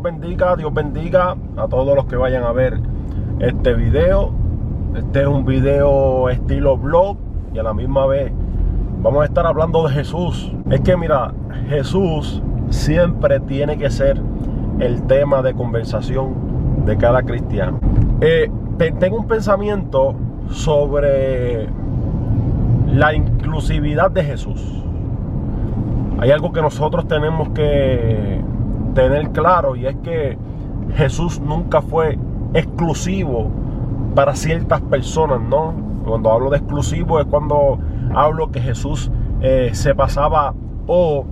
Dios bendiga a todos los que vayan a ver este video. Este es un video estilo blog y a la misma vez vamos a estar hablando de Jesús. Es que mira, Jesús siempre tiene que ser el tema de conversación de cada cristiano. Tengo un pensamiento sobre la inclusividad de Jesús. Hay algo que nosotros tenemos que tener claro, y es que Jesús nunca fue exclusivo para ciertas personas, ¿no? Cuando hablo de exclusivo es cuando hablo que Jesús se pasaba o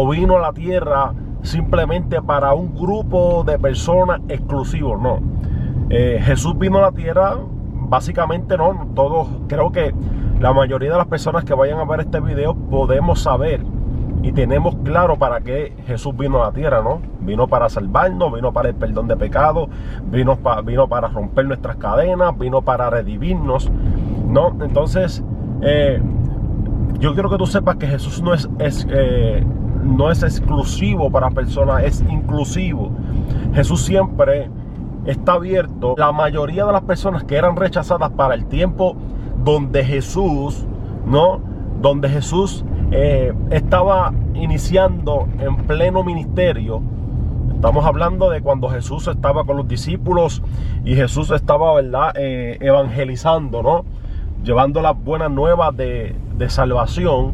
vino a la tierra simplemente para un grupo de personas exclusivos, no. Jesús vino a la tierra básicamente, no, todos, creo que la mayoría de las personas que vayan a ver este video podemos saber y tenemos claro para qué Jesús vino a la tierra, ¿no? Vino para salvarnos, vino para el perdón de pecados, vino para romper nuestras cadenas, vino para redimirnos, ¿no? Entonces, yo quiero que tú sepas que Jesús no es exclusivo para personas, es inclusivo. Jesús siempre está abierto. La mayoría de las personas que eran rechazadas para el tiempo donde Jesús, ¿no? Donde Jesús estaba iniciando en pleno ministerio. Estamos hablando de cuando Jesús estaba con los discípulos y Jesús estaba, ¿verdad? Evangelizando, ¿no? Llevando las buenas nuevas de salvación.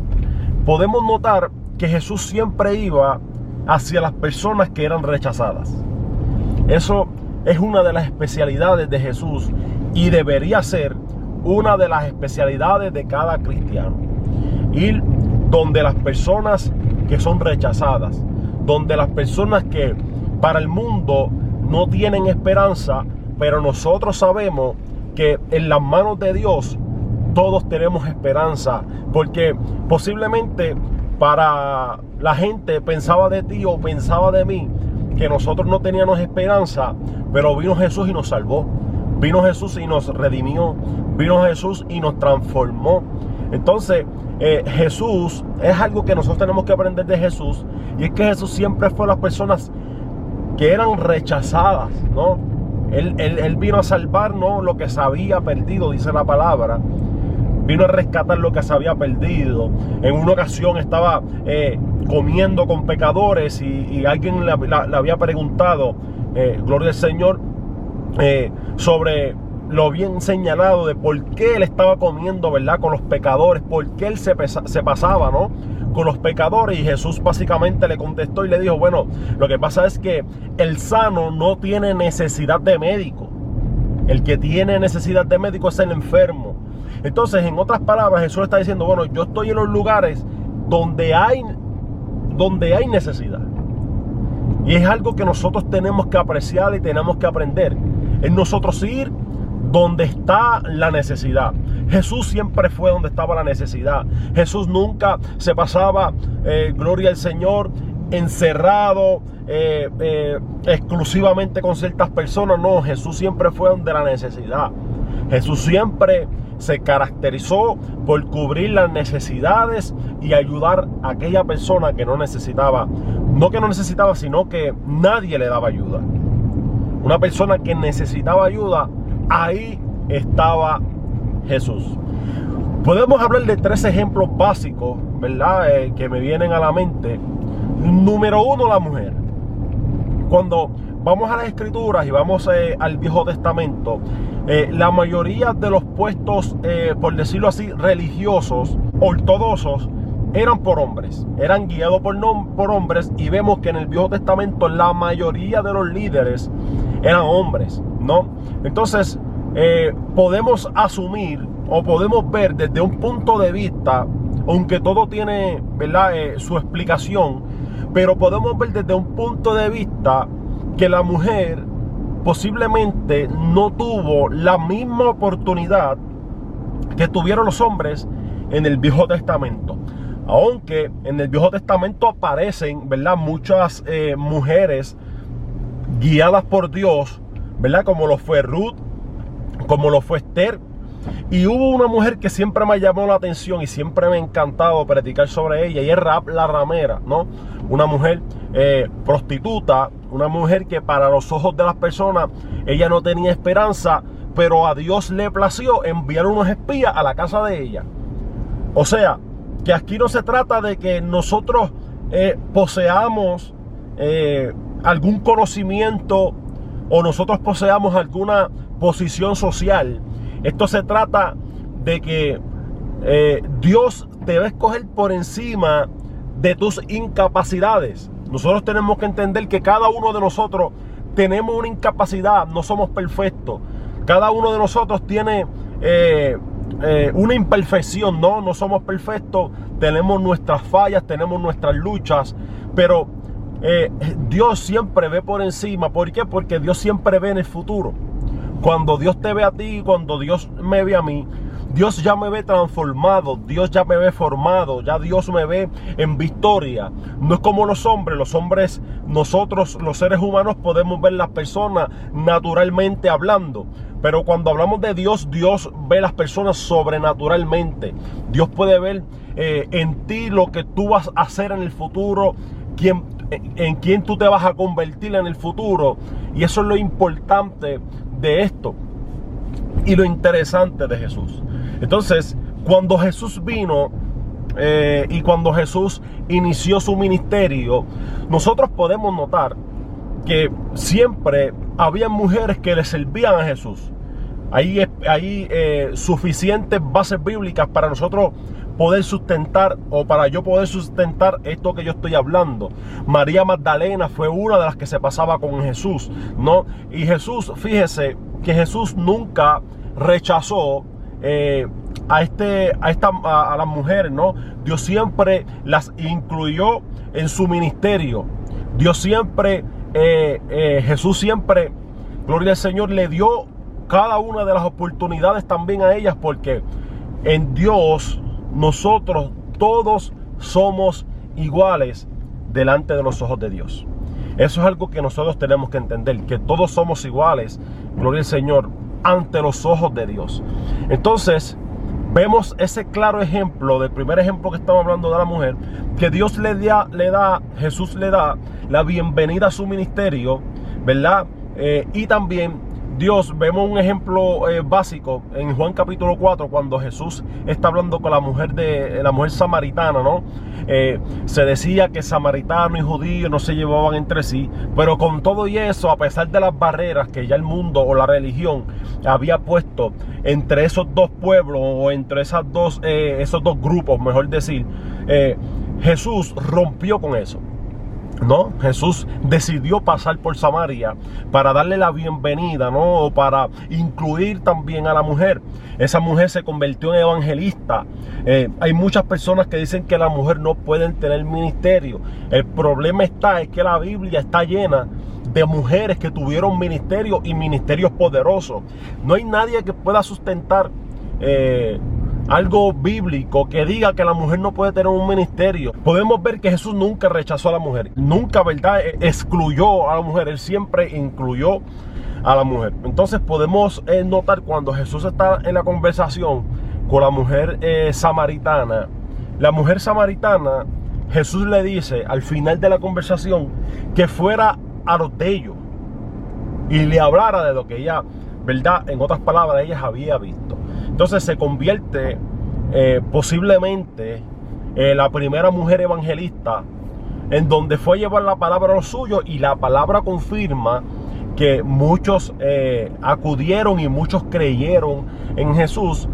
Podemos notar que Jesús siempre iba hacia las personas que eran rechazadas. Eso es una de las especialidades de Jesús y debería ser una de las especialidades de cada cristiano. Ir donde las personas que son rechazadas, donde las personas que para el mundo no tienen esperanza, pero nosotros sabemos que en las manos de Dios todos tenemos esperanza, porque posiblemente para la gente pensaba de ti o pensaba de mí que nosotros no teníamos esperanza, pero vino Jesús y nos salvó, vino Jesús y nos redimió, vino Jesús y nos transformó. Entonces, Jesús es algo que nosotros tenemos que aprender de Jesús, y es que Jesús siempre fue las personas que eran rechazadas, ¿no? Él vino a salvar, ¿no?, lo que se había perdido, dice la palabra. Vino a rescatar lo que se había perdido. En una ocasión estaba comiendo con pecadores y alguien le había preguntado, gloria al Señor, sobre lo bien señalado de por qué él estaba comiendo, ¿verdad?, con los pecadores, por qué él se pasaba, ¿no?, con los pecadores. Y Jesús básicamente le contestó y le dijo, bueno, lo que pasa es que el sano no tiene necesidad de médico. El que tiene necesidad de médico es el enfermo. Entonces, en otras palabras, Jesús está diciendo, bueno, yo estoy en los lugares donde hay necesidad. Y es algo que nosotros tenemos que apreciar y tenemos que aprender. En nosotros ir donde está la necesidad. Jesús siempre fue donde estaba la necesidad. Jesús nunca se pasaba, gloria al Señor, encerrado exclusivamente con ciertas personas. No, Jesús siempre fue donde la necesidad. Jesús siempre se caracterizó por cubrir las necesidades y ayudar a aquella persona que no necesitaba. No que no necesitaba, sino que nadie le daba ayuda. Una persona que necesitaba ayuda, ahí estaba Jesús. Podemos hablar de 3 ejemplos básicos, ¿verdad?, que me vienen a la mente. Número 1, la mujer. Cuando vamos a las Escrituras y vamos al Viejo Testamento, la mayoría de los puestos, por decirlo así, religiosos, ortodoxos, eran por hombres, eran guiados por hombres, y vemos que en el Viejo Testamento la mayoría de los líderes eran hombres, ¿no? Entonces, podemos asumir o podemos ver desde un punto de vista, aunque todo tiene, ¿verdad?, su explicación, pero podemos ver desde un punto de vista que la mujer posiblemente no tuvo la misma oportunidad que tuvieron los hombres en el Viejo Testamento. Aunque en el Viejo Testamento aparecen, ¿verdad?, muchas mujeres guiadas por Dios, ¿verdad?, como lo fue Ruth, como lo fue Esther, Y hubo una mujer que siempre me llamó la atención y siempre me ha encantado predicar sobre ella, y es Rahab la ramera, ¿no? Una mujer prostituta, una mujer que para los ojos de las personas ella no tenía esperanza, pero a Dios le plació enviar unos espías a la casa de ella. O sea, que aquí no se trata de que nosotros poseamos algún conocimiento o nosotros poseamos alguna posición social. Esto se trata de que Dios te va a escoger por encima de tus incapacidades. Nosotros tenemos que entender que cada uno de nosotros tenemos una incapacidad, no somos perfectos. Cada uno de nosotros tiene una imperfección, no somos perfectos, tenemos nuestras fallas, tenemos nuestras luchas, pero Dios siempre ve por encima. ¿Por qué? Porque Dios siempre ve en el futuro. Cuando Dios te ve a ti, cuando Dios me ve a mí, Dios ya me ve transformado, Dios ya me ve formado, ya Dios me ve en victoria. No es como los hombres, nosotros los seres humanos podemos ver las personas naturalmente hablando. Pero cuando hablamos de Dios, Dios ve las personas sobrenaturalmente. Dios puede ver en ti lo que tú vas a hacer en el futuro, en quién tú te vas a convertir en el futuro. Y eso es lo importante de esto y lo interesante de Jesús. Entonces, cuando Jesús vino y cuando Jesús inició su ministerio, nosotros podemos notar que siempre había mujeres que le servían a Jesús. Hay suficientes bases bíblicas para nosotros poder sustentar, o para yo poder sustentar esto que yo estoy hablando. María Magdalena fue una de las que se pasaba con Jesús, ¿no? Y Jesús, fíjese que Jesús nunca rechazó a las mujeres, ¿no? Dios siempre las incluyó en su ministerio. Dios siempre, Jesús siempre, gloria al Señor, le dio cada una de las oportunidades también a ellas, porque en Dios nosotros todos somos iguales delante de los ojos de Dios. Eso es algo que nosotros tenemos que entender, que todos somos iguales, gloria al Señor, ante los ojos de Dios. Entonces vemos ese claro ejemplo, del primer ejemplo que estamos hablando de la mujer, que Dios Jesús le da la bienvenida a su ministerio, ¿verdad? Y también Dios, vemos un ejemplo básico en Juan capítulo 4, cuando Jesús está hablando con la mujer samaritana, ¿no? Se decía que samaritano y judío no se llevaban entre sí, pero con todo y eso, a pesar de las barreras que ya el mundo o la religión había puesto entre esos dos pueblos, o entre esos dos grupos, mejor decir, Jesús rompió con eso, ¿no? Jesús decidió pasar por Samaria para darle la bienvenida, ¿no? O para incluir también a la mujer. Esa mujer se convirtió en evangelista. Hay muchas personas que dicen que las mujeres no pueden tener ministerio. El problema es que la Biblia está llena de mujeres que tuvieron ministerio, y ministerios poderosos. No hay nadie que pueda sustentar algo bíblico que diga que la mujer no puede tener un ministerio. Podemos ver que Jesús nunca rechazó a la mujer, nunca, ¿verdad?, excluyó a la mujer. Él siempre incluyó a la mujer. Entonces podemos notar cuando Jesús está en la conversación con la mujer samaritana. La mujer samaritana, Jesús le dice al final de la conversación que fuera a los de ellos y le hablara de lo que ella, ¿verdad?, en otras palabras, ella había visto. Entonces se convierte posiblemente la primera mujer evangelista, en donde fue a llevar la palabra a los suyos, y la palabra confirma que muchos acudieron y muchos creyeron en Jesús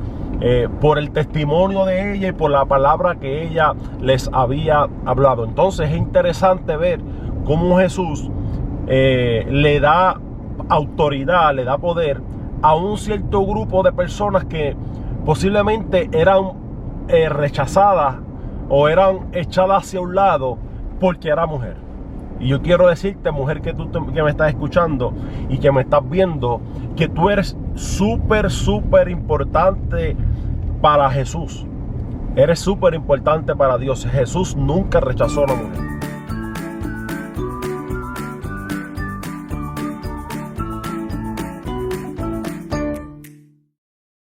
por el testimonio de ella y por la palabra que ella les había hablado. Entonces es interesante ver cómo Jesús le da autoridad, le da poder a un cierto grupo de personas que posiblemente eran rechazadas o eran echadas hacia un lado porque era mujer. Y yo quiero decirte, mujer, que me estás escuchando y que me estás viendo, que tú eres súper importante para Jesús. Eres súper importante para Dios. Jesús nunca rechazó a la mujer.